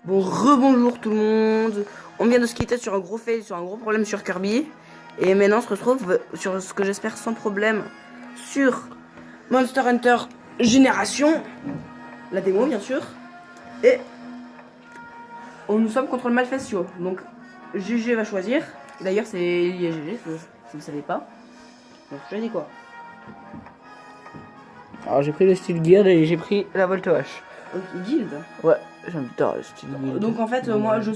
Bon, rebonjour tout le monde. On vient de se quitter sur un gros fail, sur un gros problème sur Kirby. Et maintenant on se retrouve sur ce que j'espère sans problème sur Monster Hunter Génération. La démo bien sûr. Et nous sommes contre le Malfestio. Donc GG va choisir. D'ailleurs c'est GG si vous ne savez pas. Donc je dis quoi? Alors j'ai pris le style Guild et j'ai pris la Voltoh. Guild. Ouais, j'aime bien le style Guild. Donc en fait moi je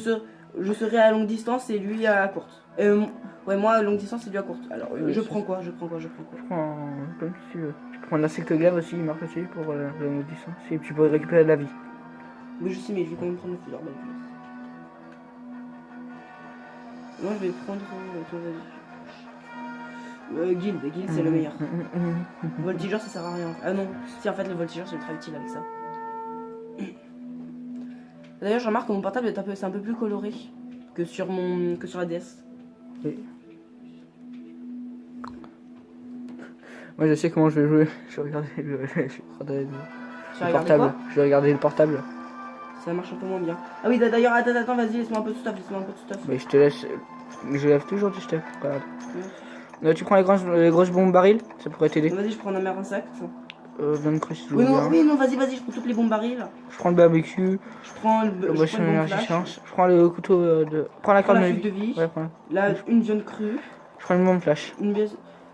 serai à longue distance et lui à courte. Ouais, moi à longue distance et lui à courte. Alors je prends quoi? Je prends Comme tu veux. Tu peux prendre l'insecte glaive aussi, il marque aussi pour la longue distance. Et tu peux récupérer de la vie. Oui je sais mais je vais quand même prendre le fleur. Moi je vais prendre Guild c'est le meilleur. Voltigeur ça sert à rien. Ah non, si en fait le voltigeur c'est très utile avec ça. D'ailleurs je remarque que mon portable c'est un peu plus coloré que sur la DS. Oui. Moi je sais comment je vais jouer. Je vais regarder le portable. Je vais regarder le portable. Ça marche un peu moins bien. Ah oui d'ailleurs attends vas-y laisse-moi un peu de stuff, Mais je te laisse. Je lève toujours du stuff. Regarde. Tu prends les grosses bombes barils, ça pourrait t'aider. Vas-y je prends un mer insecte. Viens de crush. Oui non vas-y je prends toutes les bombes barils. Je prends le barbecue. Je prends le énergie chance. Je prends le couteau de. Prends la corde de vie. Ouais, là une viande crue. Je prends une bombe flash.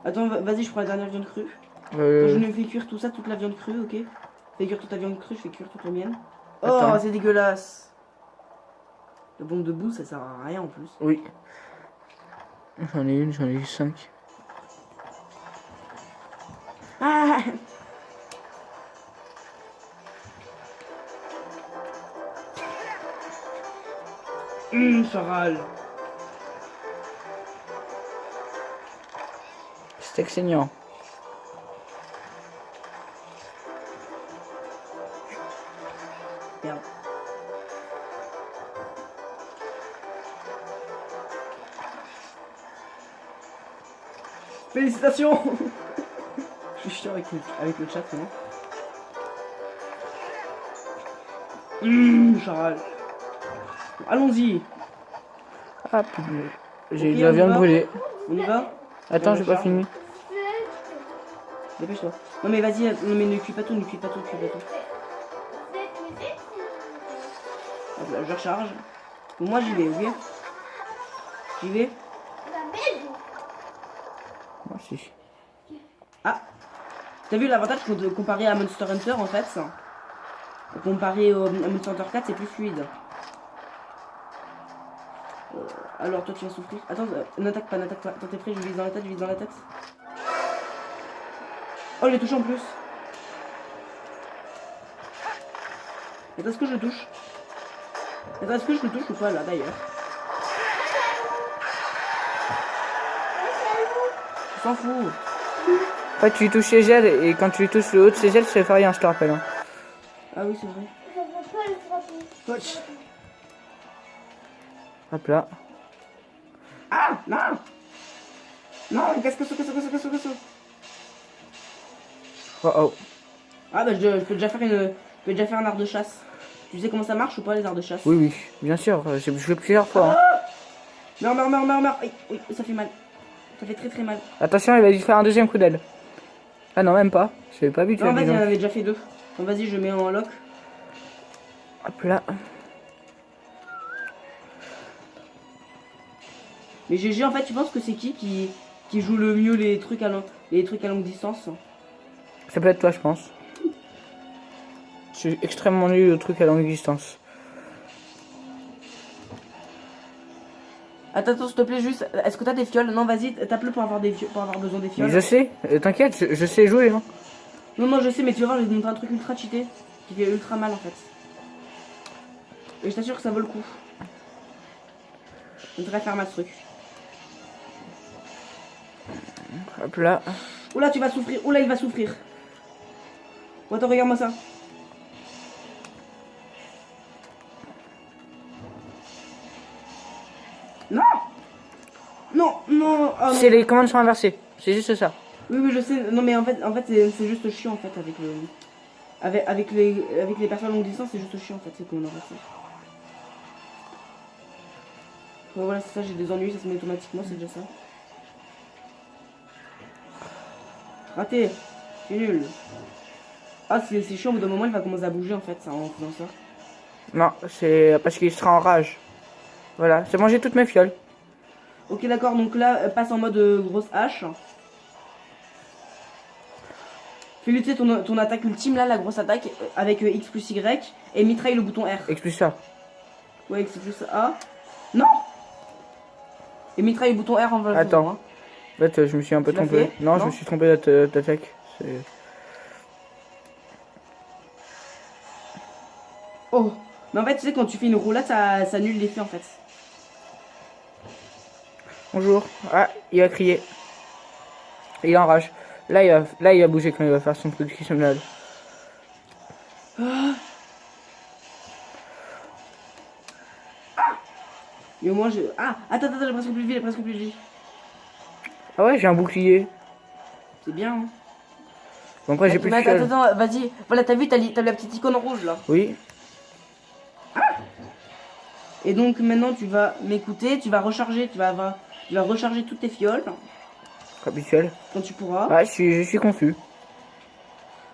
Attends vas-y je prends la dernière viande crue. Je me fais cuire tout ça, toute la viande crue, ok. Fais cuire toute la viande crue, je fais cuire toute la mienne. Oh c'est dégueulasse. La bombe de boue ça sert à rien en plus. Oui. J'en ai eu 5. Ah ça râle. C'est excellent. Merde. Félicitations. Je suis chiant avec le chat, non? Charal. Allons-y. Ah j'ai de la viande brûlée. On y va? Attends, j'ai pas fini. Dépêche-toi. Non mais vas-y, non mais ne cuis pas tout. Hop là, je recharge. Bon, moi j'y vais, ok? J'y vais. Moi aussi. Ah. T'as vu l'avantage comparé à Monster Hunter en fait? Comparé à Monster Hunter 4 c'est plus fluide. Alors toi tu vas souffrir. Attends, n'attaque pas. Attends t'es prêt, je vise dans la tête, Oh il est touché en plus. Attends, est-ce que je le touche? Ou pas là d'ailleurs? Je s'en fous. En fait, tu lui touches ses gels et quand tu lui touches le haut de ses gels, ça fait rien, je te rappelle. Hein. Ah oui, c'est vrai. Hop là. Ah non. Non, qu'est-ce que c'est? Oh. Ah bah je peux déjà faire un art de chasse. Tu sais comment ça marche ou pas les arts de chasse? Oui, bien sûr, j'ai joué plusieurs fois. Meurs. Oui, ça fait mal. Ça fait très mal. Attention, il va lui faire un deuxième coup d'aile. Ah non, même pas. Je l'avais pas vu. Non, vas-y, il en avait déjà fait 2. Donc vas-y, je mets en lock. Hop là. Mais GG, en fait, tu penses que c'est qui joue le mieux les trucs à longue distance? Ça peut être toi, je pense. Je suis extrêmement nul au truc à longue distance. Attends, s'il te plaît, juste. Est-ce que t'as des fioles? Non, vas-y, tape-le pour avoir besoin des fioles. Mais je sais, t'inquiète, je sais jouer. Hein. Non, je sais, mais tu vas voir, je vais te montrer un truc ultra cheaté qui fait ultra mal en fait. Et je t'assure que ça vaut le coup. Je devrais faire mal ce truc. Hop là. Oula, tu vas souffrir. Oula, il va souffrir. Oh, attends, regarde-moi ça. Non. Oh, c'est les commandes sont inversées. C'est juste ça. Oui, je sais. Non, mais en fait c'est juste chiant en fait avec le. Avec les personnes longue distance, c'est juste chiant en fait, c'est qu'on a fait. Ouais, voilà, c'est ça, j'ai des ennuis, ça se met automatiquement, c'est déjà ça. Raté. C'est nul. Ah, c'est chiant, au bout d'un moment, il va commencer à bouger en fait, ça, en faisant ça. Non, c'est parce qu'il sera en rage. Voilà, j'ai mangé toutes mes fioles. Ok, d'accord, donc là, passe en mode grosse hache. Fais lutter ton attaque ultime, là, la grosse attaque, avec X plus Y, et mitraille le bouton R. Explique ça. Ouais, X plus A. Non. Et mitraille le bouton R en faisant, Attends. hein. En fait, je me suis un peu Tu l'as trompé. fait Non, Non je me suis trompé d'attaque. C'est... Oh. Mais en fait, tu sais, quand tu fais une roulade, ça annule l'effet en fait. Bonjour. Ah, il a crié. Il est en rage. Là, il va bouger quand il va faire son truc qui se malade. Et au moins, je. Ah, attends, j'ai presque plus de vie, j'ai presque plus de vie. Ah ouais, j'ai un bouclier. C'est bien, hein. Bon, après, j'ai plus de Mais fioles. attends, vas-y. Voilà, t'as vu, t'as la petite icône rouge là. Oui. Et donc maintenant, tu vas m'écouter, tu vas recharger, tu vas recharger toutes tes fioles Habituel. quand tu pourras. Ah, je suis confus.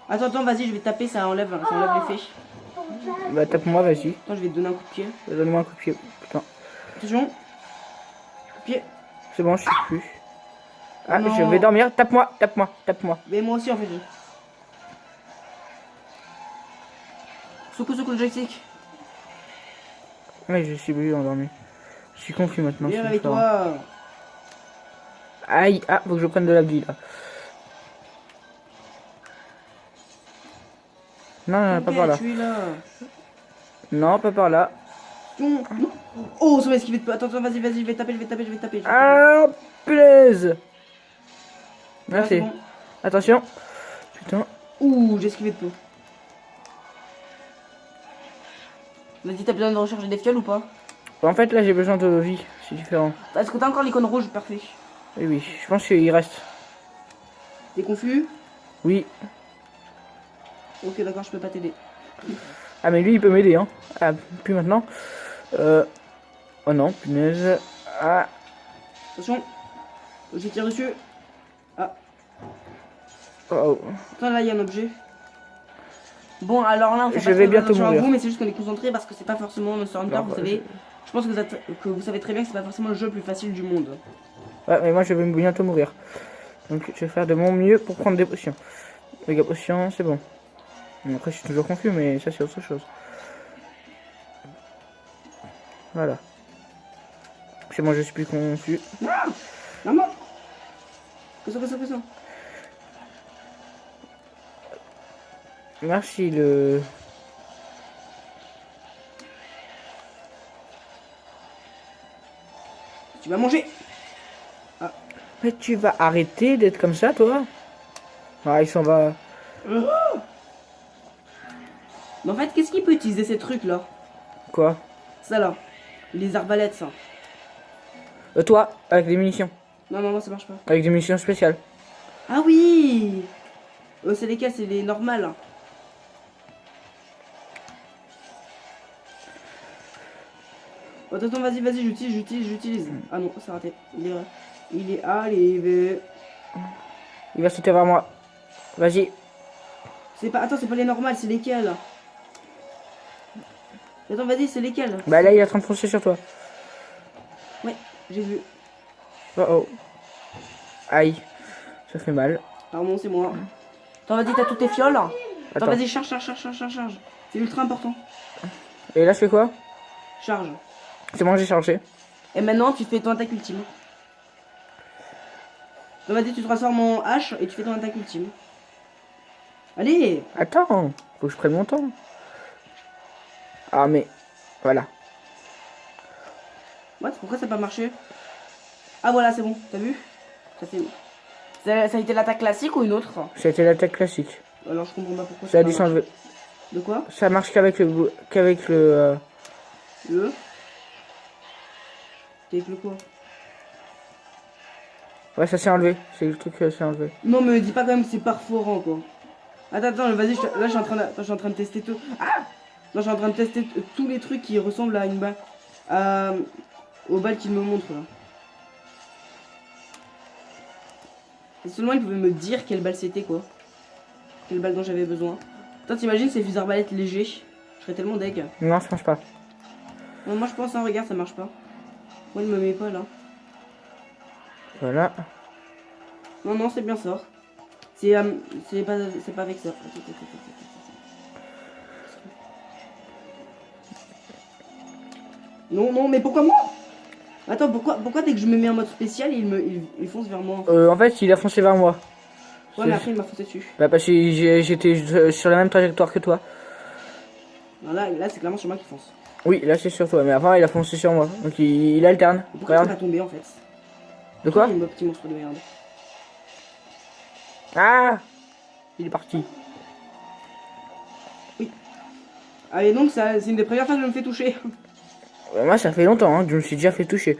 Attends, vas-y, je vais taper, ça enlève l'effet. Bah, tape-moi, vas-y. Attends, je vais te donner un coup de pied. Donne-moi un coup de pied. Putain. Attention. Coup de pied. C'est bon, je suis plus. Ah, Non. je vais dormir. Tape-moi, tape-moi, tape-moi. Mais moi aussi en fait. Secoue le joystick. Ouais, je suis plus endormi. Je suis confus maintenant. Viens, c'est fort. réveille-toi. Aïe, ah, faut que je prenne de la vie là. Non, pas par là. Tu es là. Non, pas par là. Non. Oh, ça va esquiver de peu. Attends, vas-y, je vais taper. Ah, plaise. Voilà, c'est Merci. bon. Attention. Putain. Ouh, j'ai esquivé de peu. Vas-y, t'as besoin de recharger des fioles ou pas? Bon, en fait, là, j'ai besoin de vie. C'est différent. Est-ce que t'as encore l'icône rouge? Parfait. Oui, oui. Je pense qu'il reste. T'es confus? Oui. Ok, d'accord, je peux pas t'aider. Ah, mais lui, il peut m'aider, hein. Ah, plus maintenant. Oh non, punaise. Ah. Attention. Je tire dessus. Ah. Oh. Attends, là, il y a un objet. Bon, alors là, on fait Je pas vais très bientôt attention à mourir. vous, mais c'est juste qu'on est concentré parce que c'est pas forcément Monster Hunter, Non, vous bah, savez. Je pense que vous savez très bien que c'est pas forcément le jeu le plus facile du monde. Ouais, mais moi, je vais bientôt mourir. Donc, je vais faire de mon mieux pour prendre des potions. Les gars, potions, c'est bon. Bon, après, je suis toujours confus, mais ça, c'est autre chose. Voilà. C'est moi, je suis plus confus. Maman! Que ça? Merci, le... Tu vas manger! Mais tu vas arrêter d'être comme ça, toi? Ah, il s'en va. Mais en fait, qu'est-ce qu'il peut utiliser ces trucs là? Quoi? Ça là. Les arbalètes, ça. Toi, avec des munitions. Non, moi ça marche pas. Avec des munitions spéciales. Ah oui! C'est lesquels? C'est les normales. Oh, attends, vas-y, j'utilise. Ah non, c'est raté. Il est arrivé. Il va sauter vers moi. Vas-y. Attends, c'est pas les normales, c'est lesquels? Attends, vas-y, c'est lesquels? Bah là, il est en train de foncer sur toi. Ouais, j'ai vu. Oh oh. Aïe. Ça fait mal. Pardon, c'est moi. Attends, vas-y, t'as toutes tes fioles? Attends, Attends. vas-y, charge. C'est ultra important. Et là, je fais quoi? Charge. C'est bon, j'ai chargé. Et maintenant, tu fais ton attaque ultime. Donc, vas-y, tu transformes en hache et tu fais ton attaque ultime. Allez! Attends, faut que je prenne mon temps. Ah, mais... Voilà. What? Pourquoi ça n'a pas marché? Ah, voilà, c'est bon. T'as vu? Ça a été l'attaque classique ou une autre? C'était l'attaque classique. Alors, je comprends pas pourquoi Ça a n'a dû pas marché. s'enlever. De quoi? Ça marche qu'avec le... Qu'avec le... Le? Avec le quoi? Ouais, ça s'est enlevé. C'est le truc que ça s'est enlevé. Non, mais dis pas quand même que c'est perforant, quoi. Attends, vas-y, là, je suis en train de tester tout. Ah! Là, je suis en train de tester tous les trucs qui ressemblent à une balle. aux balles qu'il me montre là. Et seulement il pouvait me dire quelle balle c'était quoi. Quelle balle dont j'avais besoin. Toi t'imagines ces fusils arbalètes légers? Je serais tellement deg. Non, ça marche pas. Non, moi je pense, hein, regarde, ça marche pas. Moi il me met pas là. Voilà. Non, non, c'est bien ça. C'est pas avec ça. Non, non, mais pourquoi moi? Attends, pourquoi dès que je me mets en mode spécial, il fonce vers moi? En fait, il a foncé vers moi. Ouais, mais après il m'a foncé dessus. Bah, parce que j'étais sur la même trajectoire que toi. Non, là c'est clairement sur moi qui fonce. Oui, là c'est sur toi, mais avant il a foncé sur moi. Donc il alterne. Pourquoi tu Regarde. vas tomber en fait? De quoi? Il est petit monstre de merde. Ah! Il est parti. Allez, donc ça, c'est une des premières fois que je me fais toucher. Moi ça fait longtemps hein, que je me suis déjà fait toucher.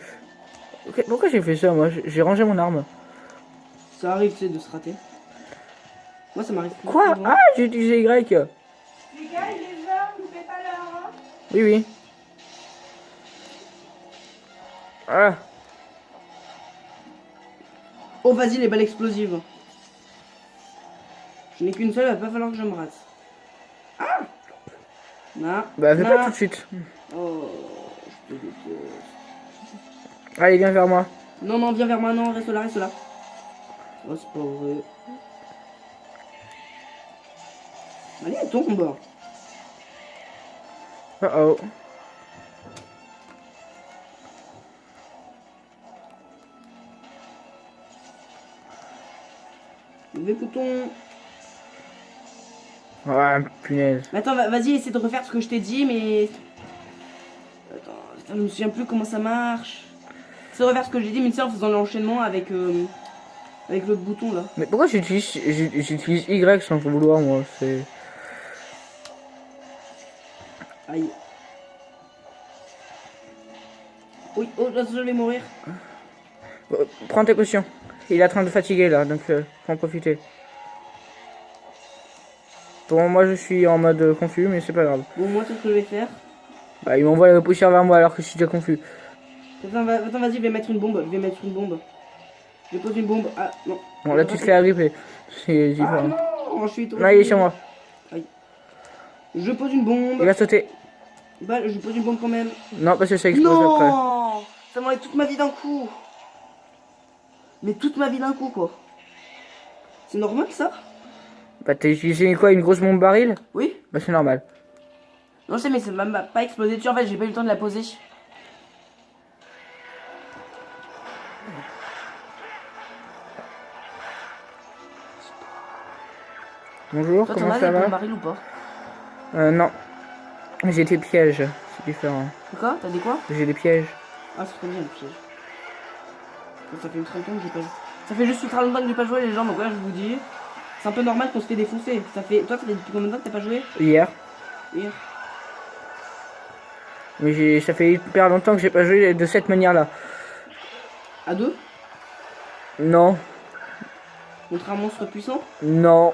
Ok, pourquoi j'ai fait ça moi? J'ai rangé mon arme. Ça arrive, tu sais, de se rater. Moi ça m'arrive plus Quoi? souvent. Ah, j'ai utilisé Y. Les gars, il est l'heure, n'oubliez pas l'heure, hein. Oui, oui. Ah. Oh, vas-y, les balles explosives. Je n'ai qu'une seule, il va pas falloir que je me rate. Ah! Non. Bah fais non. pas tout de suite. Oh, je te déteste. Allez, viens vers moi. Non, non, viens vers moi, non, reste là, reste là. Oh, c'est pas vrai. Allez, elle tombe. Oh oh. Levé bouton. Ah, punaise. Mais attends, vas-y, essaie de refaire ce que je t'ai dit, mais... Attends, je me souviens plus comment ça marche. Essaie de refaire ce que j'ai dit, mais tu sais, en faisant l'enchaînement avec l'autre bouton, là. Mais pourquoi j'utilise Y sans le vouloir moi? C'est... Aïe. Oui, oh, là, je vais mourir. Prends tes potions. Il est en train de fatiguer là, donc faut en profiter. Bon, moi je suis en mode confus, mais c'est pas grave. Bon, moi, c'est ce que je vais faire. Bah, il m'envoie la poussière vers moi alors que je suis déjà confus. Attends, attends, vas-y, je vais mettre une bombe. Je vais mettre une bombe. Je pose une bombe. Ah, non. Bon, là tu te fais agripper. C'est Ah différent. non, je suis tombé. Là, il est sur moi. Aïe. Je pose une bombe. Il va sauter. Bah, je pose une bombe quand même. Non, parce que ça explose après. Non! Ça m'enlève toute ma vie d'un coup. Mais toute ma vie d'un coup, quoi. C'est normal, ça? Bah, t'as utilisé quoi? Une grosse bombe baril? Oui? Bah, c'est normal. Non, je sais, mais ça m'a pas explosé dessus. En fait, j'ai pas eu le temps de la poser. Bonjour, Toi, t'en comment as ça des bombes va? barils ou pas? Non. J'ai des pièges. C'est différent. Quoi? T'as des quoi? J'ai des pièges. Ah, c'est trop bien le piège. Ça fait ultra longtemps que j'ai pas joué. Ça fait juste ultra longtemps que j'ai pas joué, les gens, donc là, je vous dis. C'est un peu normal qu'on se fait défoncer. Ça fait... Toi, ça fait depuis combien de temps que t'as pas joué? Hier. Hier. Mais ça fait hyper longtemps que j'ai pas joué de cette manière-là. À deux? Non. Contre un monstre puissant? Non.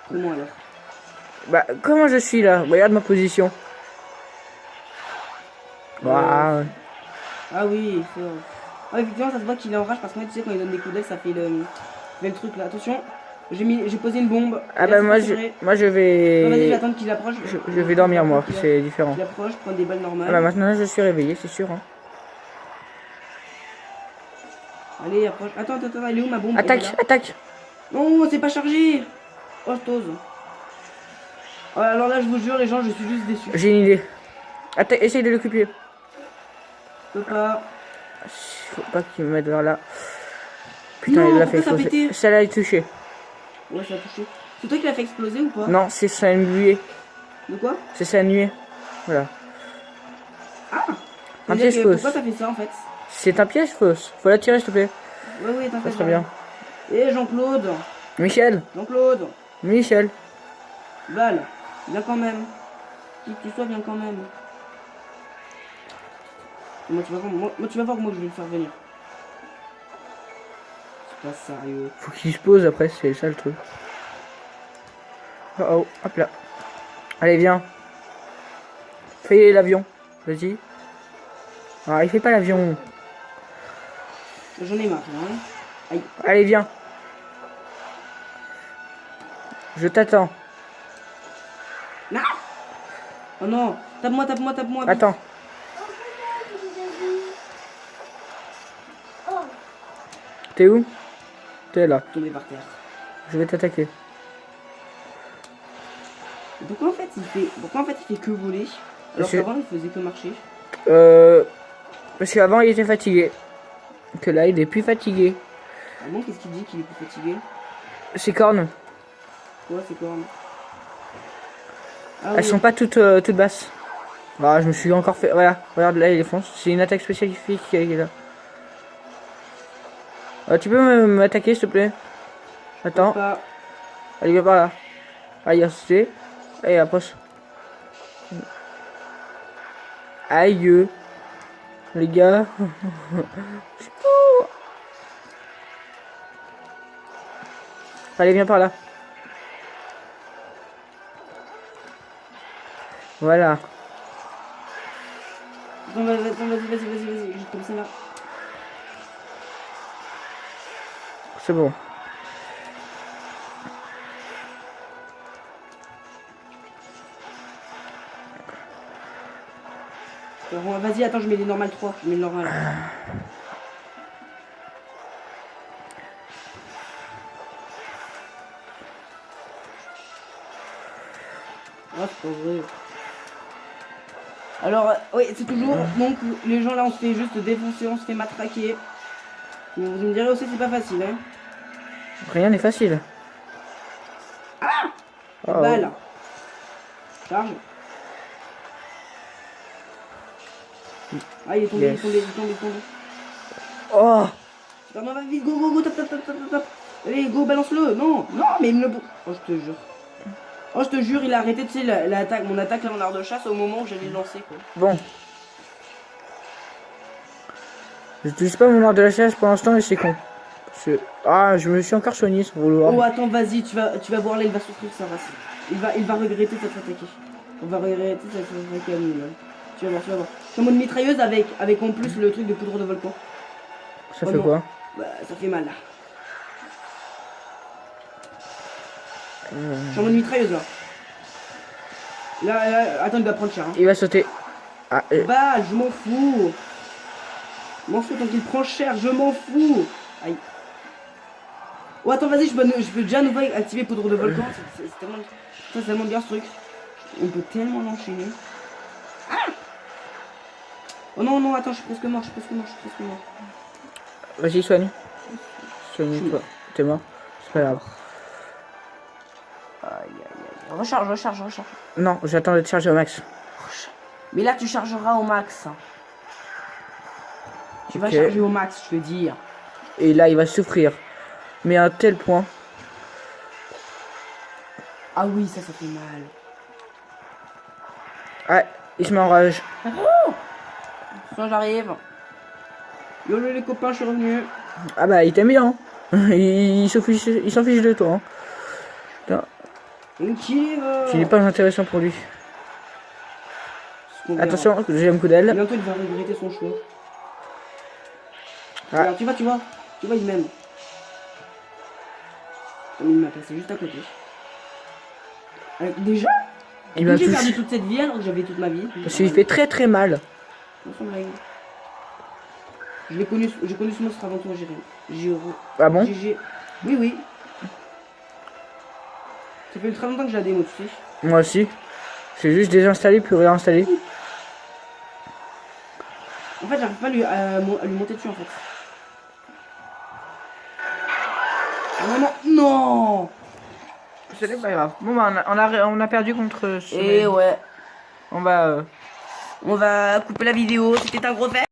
Comment alors? Bah, comment je suis là? Regarde ma position. Waouh. Ah oui, c'est vrai. Ah, effectivement, ça se voit qu'il est en rage parce que tu sais, quand il donne des coups d'aile, ça fait le truc là. Attention, j'ai posé une bombe. Ah Et bah là, moi c'est je, vrai. moi je Non, vas-y, je vais vais... attendre qu'il approche. Je vais dormir moi, c'est différent. Il approche, prendre des balles Ah bah normales. maintenant je suis réveillé, c'est sûr. Hein. Allez, approche. Attends, elle est où ma bombe? Attaque, Elle est là. attaque. Non, c'est pas chargé. Oh, je t'ose. Oh, alors là, je vous jure, les gens, je suis juste déçu. J'ai une idée. Attaque, essaye de l'occuper. Je peux pas. Faut pas qu'il me mette vers là. Putain, Non, il l'a fait pourquoi ça a exploser. pété? Celle-là est touchée. Ouais, ça a touché. C'est toi qui l'as fait exploser ou pas? Non, c'est sa nuée. De quoi? C'est sa nuée. Voilà. Ah! Un C'est-à-dire piège que fausse. pourquoi ça fait ça en fait? C'est un piège fausse. Faut la tirer s'il te plaît. Ouais, oui, Ça t'inquiète. serait bien. Et Jean-Claude! Michel. Jean-Claude! Michel. Val, viens quand même. Qui que tu sois, viens quand même. Moi, tu vas voir moi je vais le faire venir. C'est pas sérieux. Faut qu'il se pose après, c'est ça le truc. Oh oh, hop là. Allez, viens. Fais l'avion. Vas-y. Ah, il fait pas l'avion. J'en ai marre, là. Hein. Aïe. Allez, viens. Je t'attends. Non. Oh non. Tape-moi, tape-moi, tape-moi. vite. Attends. T'es où? T'es là. Tomber par terre. Je vais t'attaquer. Pourquoi en fait il fait que voler alors Je- qu'avant il faisait que marcher? Parce qu'avant il était fatigué. Que là il est plus fatigué. Ah bon, qu'est-ce qu'il dit qu'il est plus fatigué? Ses cornes, Quoi, c'est quoi? Ah elles sont pas toutes basses. Ah, je me suis encore fait. Voilà, regarde là il fonce. C'est une attaque spécifique qui est là. Tu peux m'attaquer s'il te plaît? Attends. Pas. Allez, viens par là. Allez, associé. Allez, approche. Aïe. Les gars. Allez, viens par là. Voilà. Attends, vas-y, juste comme ça là. C'est bon. Bon, vas-y, attends, je mets les normales 3, je mets le normal. Ah, c'est pas vrai. Alors, oui, c'est toujours. Donc, les gens là, on se fait juste défoncer, on se fait matraquer. Mais vous me direz aussi, c'est pas facile, hein. Rien n'est facile. Oh. Balle. Charge. Ah, il est tombé, Yes. il est tombé. Oh. Non, non, va vite, go, tape. Allez, go, balance-le. Non, mais il me le. Oh, je te jure. Oh, je te jure, il a arrêté, tu sais, l'attaque, mon attaque à l'art de chasse au moment où j'allais le lancer, quoi. Bon. J'utilise pas mon art de la chasse pour l'instant et c'est con. Ah, je me suis encore soigné sans vouloir. Oh, attends, vas-y, tu vas voir là, il va souffrir sa race. Il va regretter d'être attaqué. On va regretter d'être attaqué à nous, là. Tu vas voir. C'est en mode mitrailleuse avec en plus le truc de poudre de volcan. Ça Oh fait non. quoi? Bah, ça fait mal, là. Je suis en mode mitrailleuse, là. Là, attends, il va prendre cher, hein. Il va sauter. Ah, Bah, je m'en fous. Je m'en fous tant qu'il prend cher, je m'en fous. Aïe. Oh, attends, vas-y, je peux déjà nous activer poudre de volcan. C'est tellement... Ça, c'est tellement bien ce truc. On peut tellement l'enchaîner. Ah, oh non, attends, je suis presque mort. vas-y, soigne. Soigne-toi. T'es mort. C'est pas grave. Aïe. Recharge. Non, j'attends de te charger au max. Mais là, tu chargeras au max. Tu vas Ok. charger au max, je veux dire. Et là, il va souffrir. Mais à un tel point. Ah oui, ça fait mal. Ah, il se met en rage. Soit j'arrive. Yolo les copains, je suis revenu. Ah bah, il t'aime bien. Hein. Il s'en fiche de toi. Hein. Putain, tu n'es pas intéressant pour lui. Attention, deuxième coup d'aile. Bientôt il va regretter son choix. Ah. Alors, tu vois, il m'aime. Comme il m'a placé juste à côté. Déjà Il m'a j'ai perdu touché. toute cette vie alors que j'avais toute ma vie. Parce qu'il fait très mal. On s'en blague. J'ai connu ce monstre avant toi, Jérôme. Ah bon? GG. Oui. Ça fait ultra longtemps que j'ai la démo, tu sais. Moi aussi. J'ai juste désinstallé puis réinstallé. En fait, j'arrive pas à lui monter dessus en fait. Non. C'est pas grave. Bon bah on a perdu contre ce Et mec. ouais. On va On va couper la vidéo. C'était un gros fait.